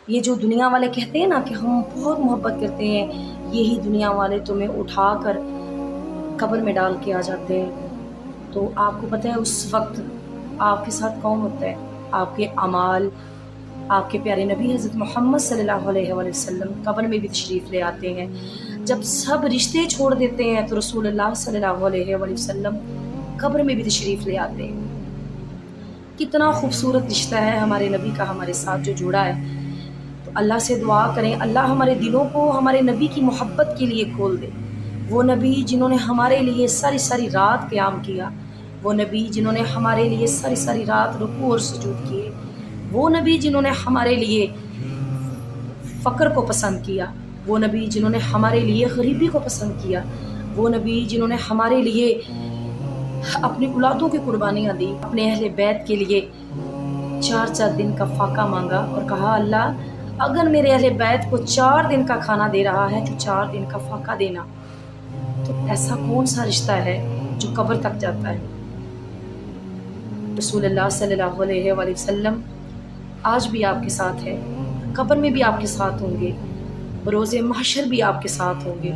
یہ جو دنیا والے کہتے ہیں نا کہ ہم بہت محبت کرتے ہیں، یہی دنیا والے تمہیں اٹھا کر قبر میں ڈال کے آ جاتے ہیں۔ تو آپ کو پتہ ہے اس وقت آپ کے ساتھ کون ہوتا ہے؟ آپ کے اعمال، آپ کے پیارے نبی حضرت محمد صلی اللہ علیہ وآلہ وسلم قبر میں بھی تشریف لے آتے ہیں۔ جب سب رشتے چھوڑ دیتے ہیں تو رسول اللہ صلی اللہ علیہ وآلہ وسلم قبر میں بھی تشریف لے آتے ہیں۔ کتنا خوبصورت رشتہ ہے ہمارے نبی کا ہمارے ساتھ جو جڑا ہے۔ تو اللہ سے دعا کریں اللہ ہمارے دلوں کو ہمارے نبی کی محبت کے لیے کھول دے۔ وہ نبی جنہوں نے ہمارے لیے ساری ساری رات قیام کیا، وہ نبی جنہوں نے ہمارے لیے ساری ساری رات رکوع اور سجود کیے، وہ نبی جنہوں نے ہمارے لیے فقر کو پسند کیا، وہ نبی جنہوں نے ہمارے لیے غریبی کو پسند کیا، وہ نبی جنہوں نے ہمارے لیے اپنی اولادوں کی قربانیاں دی، اپنے اہل بیت کے لیے 4 دن کا فاقہ مانگا اور کہا اللہ اگر میرے اہل بیت کو 4 دن کا کھانا دے رہا ہے تو 4 دن کا فاقہ دینا۔ تو ایسا کون سا رشتہ ہے جو قبر تک جاتا ہے؟ رسول اللہ صلی اللہ علیہ وآلہ وسلم آج بھی آپ کے ساتھ ہے، قبر میں بھی آپ کے ساتھ ہوں گے، بروز محشر بھی آپ کے ساتھ ہوں گے۔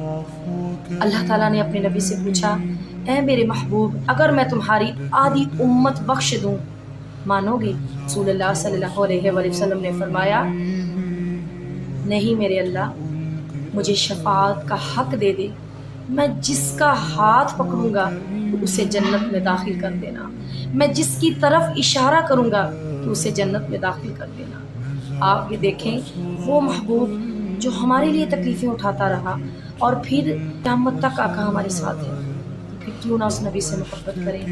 اللہ تعالیٰ نے اپنے نبی سے پوچھا اے میرے محبوب اگر میں تمہاری آدھی امت بخش دوں مانو گے؟ رسول اللہ صلی اللہ علیہ وآلہ وسلم نے فرمایا نہیں میرے اللہ، مجھے شفاعت کا حق دے دے، میں جس کا ہاتھ پکڑوں گا تو اسے جنت میں داخل کر دینا، میں جس کی طرف اشارہ کروں گا تو اسے جنت میں داخل کر دینا۔ آپ یہ دیکھیں وہ محبوب جو ہمارے لیے تکلیفیں اٹھاتا رہا اور پھر قیامت تک آقا ہمارے ساتھ ہے، پھر کیوں نہ اس نبی سے محبت کریں۔